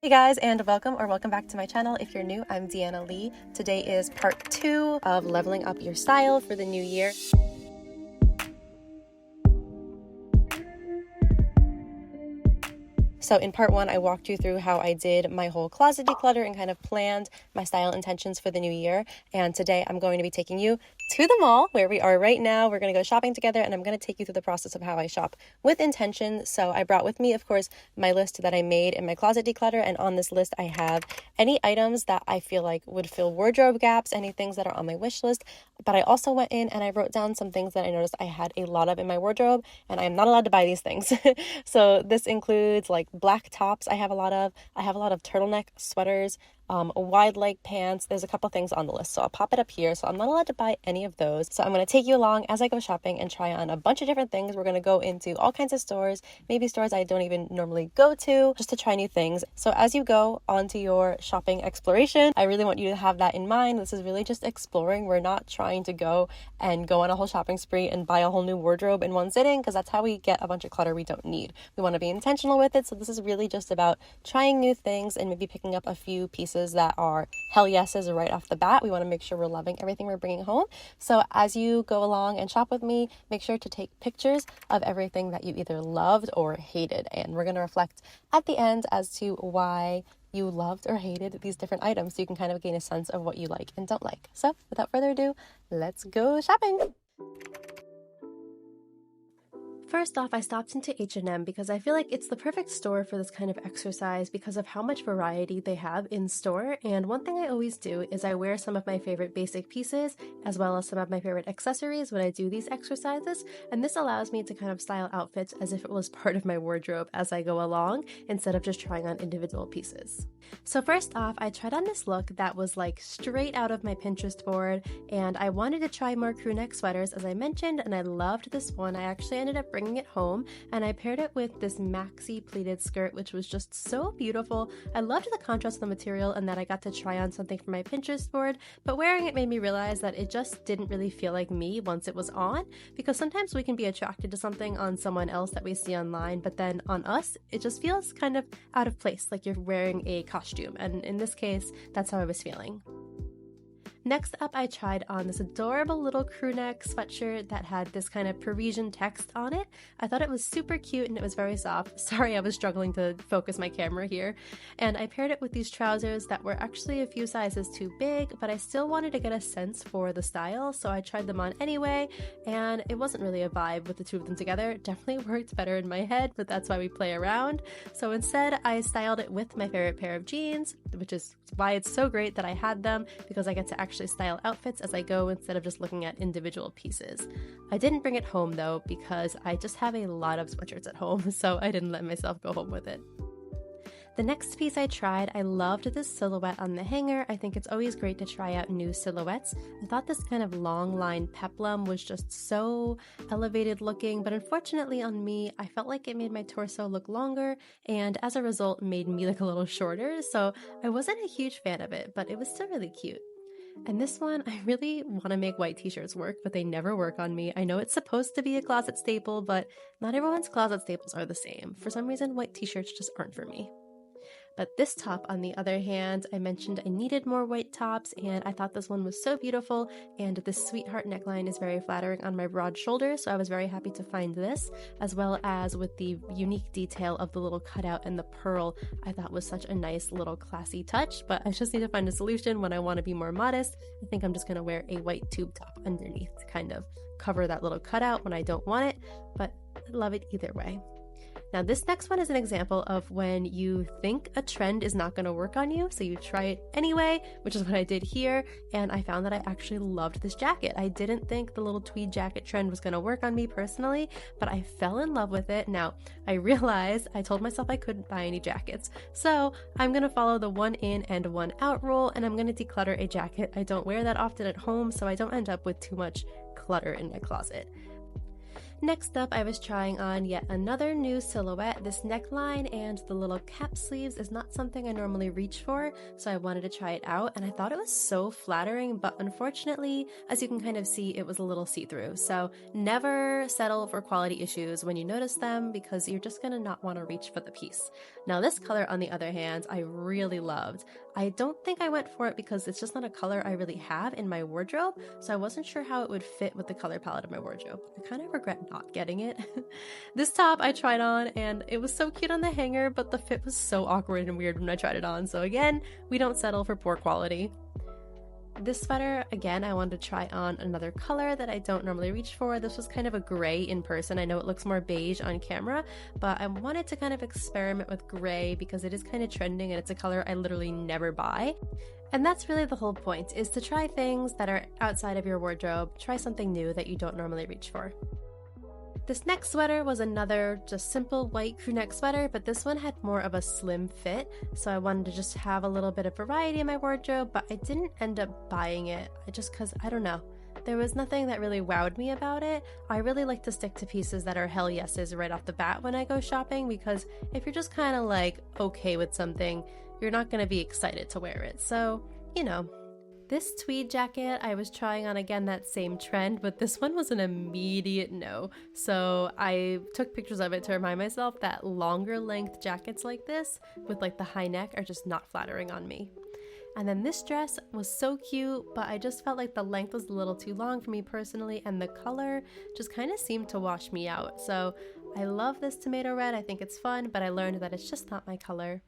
Hey guys, and welcome back to my channel. If you're new, I'm Deanna Lee. Today is part 2 of leveling up your style for the new year. So in part 1, I walked you through how I did my whole closet declutter and kind of planned my style intentions for the new year. And today I'm going to be taking you to the mall where we are right now. We're going to go shopping together, and I'm going to take you through the process of how I shop with intention. So I brought with me, of course, my list that I made in my closet declutter. And on this list, I have any items that I feel like would fill wardrobe gaps, any things that are on my wish list. But I also went in and I wrote down some things that I noticed I had a lot of in my wardrobe, and I am not allowed to buy these things. So this includes like black tops. I have a lot of turtleneck sweaters, wide leg pants. There's a couple things on the list, so I'll pop it up here. So I'm not allowed to buy any of those. So I'm going to take you along as I go shopping and try on a bunch of different things. We're going to go into all kinds of stores, maybe stores I don't even normally go to, just to try new things. So as you go onto your shopping exploration, I really want you to have that in mind. This is really just exploring. We're not trying to go on a whole shopping spree and buy a whole new wardrobe in one sitting, because that's how we get a bunch of clutter we don't need. We want to be intentional with it. So this is really just about trying new things and maybe picking up a few pieces that are hell yeses right off the bat. We want to make sure we're loving everything we're bringing home. So as you go along and shop with me, make sure to take pictures of everything that you either loved or hated. And we're going to reflect at the end as to why you loved or hated these different items, so you can kind of gain a sense of what you like and don't like. So without further ado, let's go shopping. First off, I stopped into H&M because I feel like it's the perfect store for this kind of exercise because of how much variety they have in store. And one thing I always do is I wear some of my favorite basic pieces as well as some of my favorite accessories when I do these exercises. And this allows me to kind of style outfits as if it was part of my wardrobe as I go along, instead of just trying on individual pieces. So first off, I tried on this look that was like straight out of my Pinterest board, and I wanted to try more crew neck sweaters as I mentioned, and I loved this one. I actually ended up bringing it home, and I paired it with this maxi pleated skirt, which was just so beautiful. I loved the contrast of the material and that I got to try on something from my Pinterest board, but wearing it made me realize that it just didn't really feel like me once it was on, because sometimes we can be attracted to something on someone else that we see online, but then on us, it just feels kind of out of place, like you're wearing a costume, and in this case, that's how I was feeling. Next up, I tried on this adorable little crew neck sweatshirt that had this kind of Parisian text on it. I thought it was super cute and it was very soft. Sorry, I was struggling to focus my camera here. And I paired it with these trousers that were actually a few sizes too big, but I still wanted to get a sense for the style, so I tried them on anyway, and it wasn't really a vibe with the two of them together. It definitely worked better in my head, but that's why we play around. So instead, I styled it with my favorite pair of jeans, which is why it's so great that I had them, because I get to actually style outfits as I go instead of just looking at individual pieces. I didn't bring it home though, because I just have a lot of sweatshirts at home, so I didn't let myself go home with it. The next piece I tried, I loved this silhouette on the hanger. I think it's always great to try out new silhouettes. I thought this kind of long line peplum was just so elevated looking, but unfortunately on me, I felt like it made my torso look longer, and as a result made me look a little shorter, so I wasn't a huge fan of it, but it was still really cute. And this one, I really want to make white t-shirts work, but they never work on me. I know it's supposed to be a closet staple, but not everyone's closet staples are the same. For some reason, white t-shirts just aren't for me. But this top, on the other hand, I mentioned I needed more white tops, and I thought this one was so beautiful, and this sweetheart neckline is very flattering on my broad shoulders, so I was very happy to find this, as well as with the unique detail of the little cutout and the pearl. I thought was such a nice little classy touch, but I just need to find a solution when I want to be more modest. I think I'm just going to wear a white tube top underneath to kind of cover that little cutout when I don't want it, but I love it either way. Now this next one is an example of when you think a trend is not going to work on you, so you try it anyway, which is what I did here, and I found that I actually loved this jacket. I didn't think the little tweed jacket trend was going to work on me personally, but I fell in love with it. Now, I realized I told myself I couldn't buy any jackets, so I'm going to follow the one in and one out rule, and I'm going to declutter a jacket. I don't wear that often at home, so I don't end up with too much clutter in my closet. Next up, I was trying on yet another new silhouette. This neckline and the little cap sleeves is not something I normally reach for, so I wanted to try it out, and I thought it was so flattering, but unfortunately, as you can kind of see, it was a little see-through. So never settle for quality issues when you notice them, because you're just gonna not want to reach for the piece. Now this color, on the other hand, I really loved. I don't think I went for it because it's just not a color I really have in my wardrobe, so I wasn't sure how it would fit with the color palette of my wardrobe. I kind of regret not getting it. This top I tried on and it was so cute on the hanger, but the fit was so awkward and weird when I tried it on, so again, we don't settle for poor quality. This sweater, again, I wanted to try on another color that I don't normally reach for. This was kind of a gray in person. I know it looks more beige on camera, but I wanted to kind of experiment with gray because it is kind of trending and it's a color I literally never buy. And that's really the whole point, is to try things that are outside of your wardrobe, try something new that you don't normally reach for. This next sweater was another just simple white crew neck sweater, but this one had more of a slim fit, so I wanted to just have a little bit of variety in my wardrobe, but I didn't end up buying it, just because, I don't know. There was nothing that really wowed me about it. I really like to stick to pieces that are hell yeses right off the bat when I go shopping, because if you're just kind of like okay with something, you're not going to be excited to wear it. So, you know. This tweed jacket, I was trying on again that same trend, but this one was an immediate no. So I took pictures of it to remind myself that longer length jackets like this, with like the high neck, are just not flattering on me. And then this dress was so cute, but I just felt like the length was a little too long for me personally, and the color just kind of seemed to wash me out. So I love this tomato red, I think it's fun, but I learned that it's just not my color.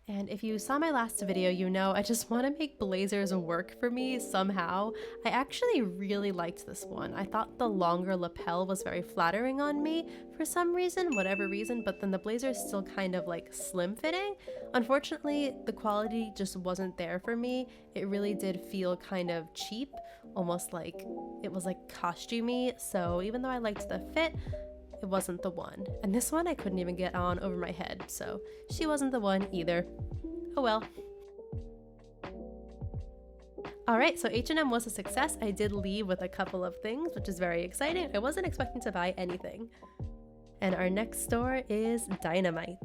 And if you saw my last video, you know I just want to make blazers work for me somehow. I actually really liked this one. I thought the longer lapel was very flattering on me for some reason, whatever reason, but then the blazer is still kind of like slim fitting. Unfortunately, the quality just wasn't there for me. It really did feel kind of cheap, almost like it was like costumey. So even though I liked the fit, it wasn't the one. And this one I couldn't even get on over my head, so she wasn't the one either. Oh well. Alright, so H&M was a success. I did leave with a couple of things, which is very exciting. I wasn't expecting to buy anything. And our next store is Dynamite.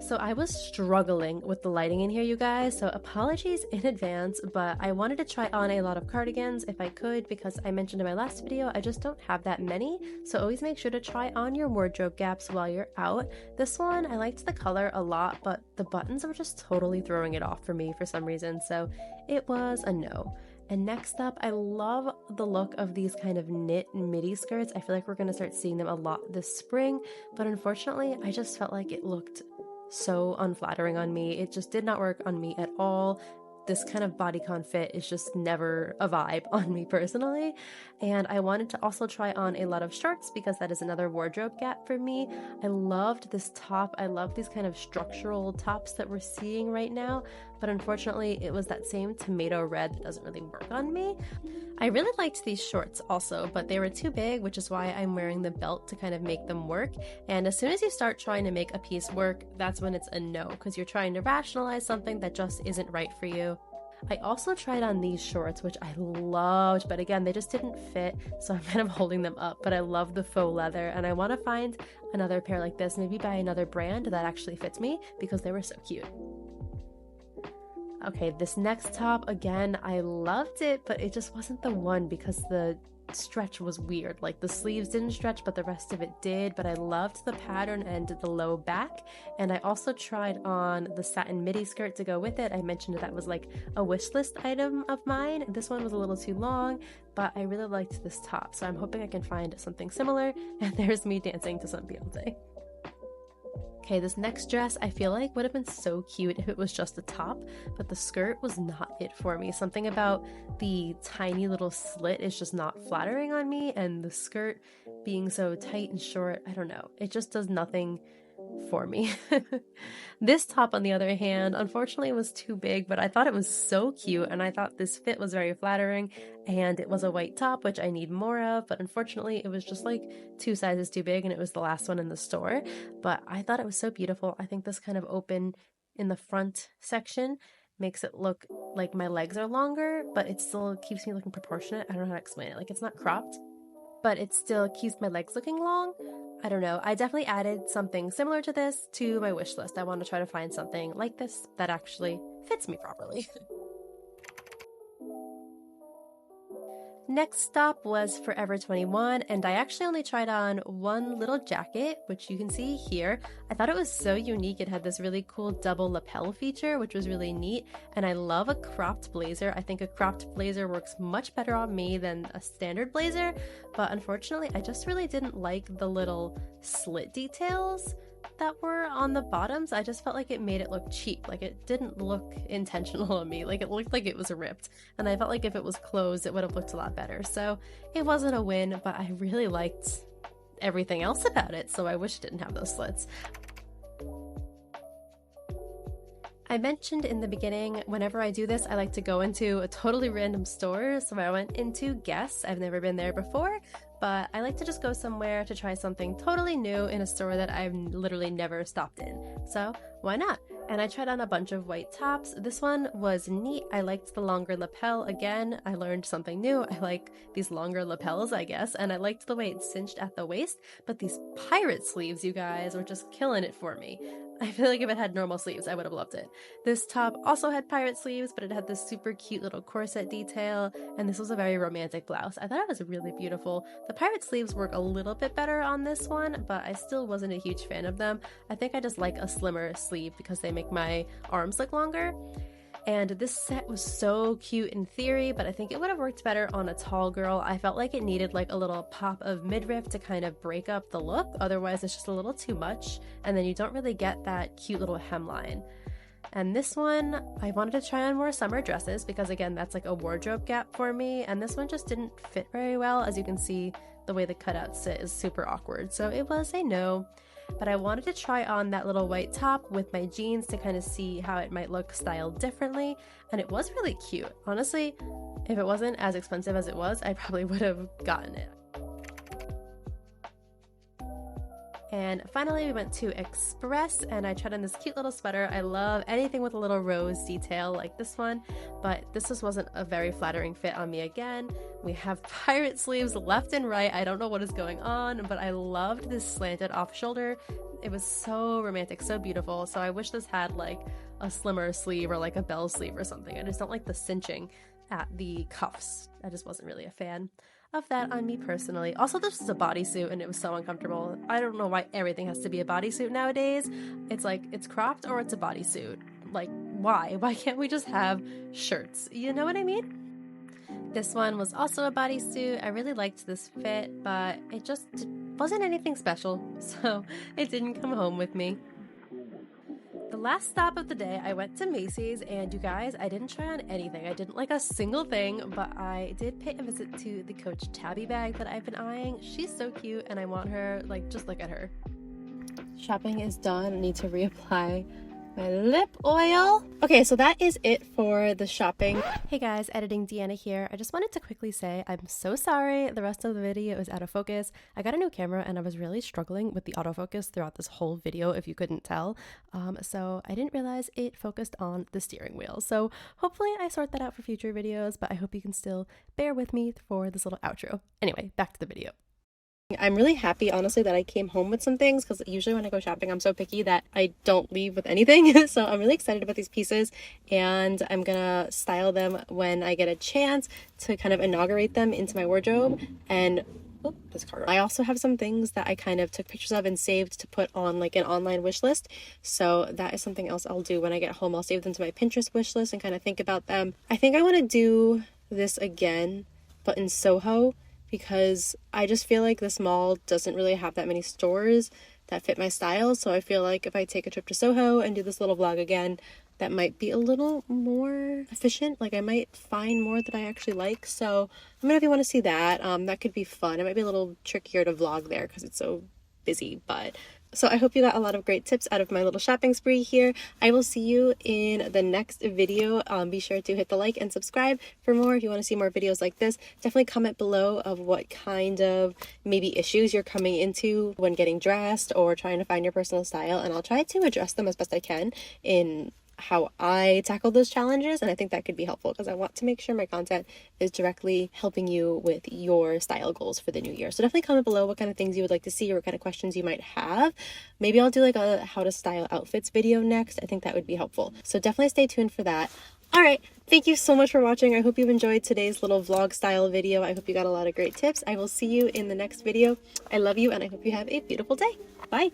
So I was struggling with the lighting in here, you guys, so apologies in advance, but I wanted to try on a lot of cardigans if I could, because I mentioned in my last video, I just don't have that many, so always make sure to try on your wardrobe gaps while you're out. This one, I liked the color a lot, but the buttons were just totally throwing it off for me for some reason, so it was a no. And next up, I love the look of these kind of knit midi skirts. I feel like we're going to start seeing them a lot this spring, but unfortunately, I just felt like it looked so unflattering on me. It just did not work on me at all. This kind of bodycon fit is just never a vibe on me personally. And I wanted to also try on a lot of shorts because that is another wardrobe gap for me. I loved this top. I love these kind of structural tops that we're seeing right now, but unfortunately it was that same tomato red that doesn't really work on me. I really liked these shorts also, but they were too big, which is why I'm wearing the belt to kind of make them work. And as soon as you start trying to make a piece work, that's when it's a no, because you're trying to rationalize something that just isn't right for you. I also tried on these shorts, which I loved, but again, they just didn't fit, so I'm kind of holding them up, but I love the faux leather, and I want to find another pair like this, maybe by another brand that actually fits me, because they were so cute. Okay, this next top, again, I loved it, but it just wasn't the one because the stretch was weird. Like the sleeves didn't stretch, but the rest of it did. But I loved the pattern and the low back. And I also tried on the satin midi skirt to go with it. I mentioned that was like a wish list item of mine. This one was a little too long, but I really liked this top. So I'm hoping I can find something similar. And there's me dancing to some Beyonce. Okay, this next dress I feel like would have been so cute if it was just a top, but the skirt was not it for me. Something about the tiny little slit is just not flattering on me, and the skirt being so tight and short, I don't know, it just does nothing for me. This top, on the other hand, unfortunately was too big, but I thought it was so cute, and I thought this fit was very flattering, and it was a white top, which I need more of, but unfortunately it was just like 2 sizes too big, and it was the last one in the store. But I thought it was so beautiful. I think this kind of open in the front section makes it look like my legs are longer, but it still keeps me looking proportionate. I don't know how to explain it. Like, it's not cropped, but it still keeps my legs looking long. I don't know. I definitely added something similar to this to my wish list. I want to try to find something like this that actually fits me properly. Next stop was Forever 21, and I actually only tried on one little jacket, which you can see here. I thought it was so unique. It had this really cool double lapel feature, which was really neat, and I love a cropped blazer. I think a cropped blazer works much better on me than a standard blazer, but unfortunately, I just really didn't like the little slit details that were on the bottoms. I just felt like it made it look cheap. Like, it didn't look intentional on me. Like, it looked like it was ripped, and I felt like if it was closed it would have looked a lot better. So it wasn't a win, but I really liked everything else about it, so I wish it didn't have those slits. I mentioned in the beginning, whenever I do this, I like to go into a totally random store. So I went into Guess. I've never been there before, but I like to just go somewhere to try something totally new in a store that I've literally never stopped in. So why not? And I tried on a bunch of white tops. This one was neat. I liked the longer lapel. Again, I learned something new. I like these longer lapels, I guess, and I liked the way it cinched at the waist. But these pirate sleeves, you guys, were just killing it for me. I feel like if it had normal sleeves, I would have loved it. This top also had pirate sleeves, but it had this super cute little corset detail, and this was a very romantic blouse. I thought it was really beautiful. The pirate sleeves work a little bit better on this one, but I still wasn't a huge fan of them. I think I just like a slimmer sleeve because they make my arms look longer. And this set was so cute in theory, but I think it would have worked better on a tall girl. I felt like it needed like a little pop of midriff to kind of break up the look. Otherwise, it's just a little too much, and then you don't really get that cute little hemline. And this one, I wanted to try on more summer dresses because, again, that's like a wardrobe gap for me, and this one just didn't fit very well. As you can see, the way the cutouts sit is super awkward, so it was a no. But I wanted to try on that little white top with my jeans to kind of see how it might look styled differently, and it was really cute. Honestly, if it wasn't as expensive as it was, I probably would have gotten it. And finally, we went to Express, and I tried on this cute little sweater. I love anything with a little rose detail like this one, but this just wasn't a very flattering fit on me again. We have pirate sleeves left and right. I don't know what is going on, but I loved this slanted off shoulder. It was so romantic, so beautiful. So I wish this had like a slimmer sleeve or like a bell sleeve or something. I just don't like the cinching at the cuffs. I just wasn't really a fan of that on me personally. Also, this was a bodysuit and it was so uncomfortable. I don't know why everything has to be a bodysuit nowadays. It's like it's cropped or it's a bodysuit. Like, why? Why can't we just have shirts? You know what I mean? This one was also a bodysuit. I really liked this fit, but it just wasn't anything special, so it didn't come home with me. The last stop of the day, I went to Macy's, and you guys, I didn't try on anything. I didn't like a single thing, but I did pay a visit to the Coach Tabby bag that I've been eyeing. She's so cute, and I want her, like, just look at her. Shopping is done. I need to reapply my lip oil. Okay, so that is it for the shopping. Hey guys, Editing Deanna here. I just wanted to quickly say I'm so sorry the rest of the video is out of focus. I got a new camera and I was really struggling with the autofocus throughout this whole video, if you couldn't tell. So I didn't realize it focused on the steering wheel. So hopefully I sort that out for future videos, but I hope you can still bear with me for this little outro. Anyway, back to the video. I'm really happy, honestly, that I came home with some things, because usually when I go shopping, I'm so picky that I don't leave with anything. So I'm really excited about these pieces, and I'm gonna style them when I get a chance to kind of inaugurate them into my wardrobe. And oh, this card. I also have some things that I kind of took pictures of and saved to put on like an online wish list. So that is something else I'll do when I get home. I'll save them to my Pinterest wish list and kind of think about them. I think I want to do this again, but in Soho, because I just feel like this mall doesn't really have that many stores that fit my style. So I feel like if I take a trip to Soho and do this little vlog again, that might be a little more efficient. Like I might find more that I actually like. So let me know if you want to see that. That could be fun. It might be a little trickier to vlog there because it's so busy, but so I hope you got a lot of great tips out of my little shopping spree here. I will see you in the next video. Be sure to hit the like and subscribe for more if you want to see more videos like this. Definitely comment below of what kind of maybe issues you're coming into when getting dressed or trying to find your personal style, and I'll try to address them as best I can in how I tackle those challenges, and I think that could be helpful because I want to make sure my content is directly helping you with your style goals for the new year. So definitely comment below what kind of things you would like to see or what kind of questions you might have. Maybe I'll do like a how to style outfits video next. I think that would be helpful. So definitely stay tuned for that. All right, thank you so much for watching. I hope you've enjoyed today's little vlog style video. I hope you got a lot of great tips. I will see you in the next video. I love you and I hope you have a beautiful day. Bye.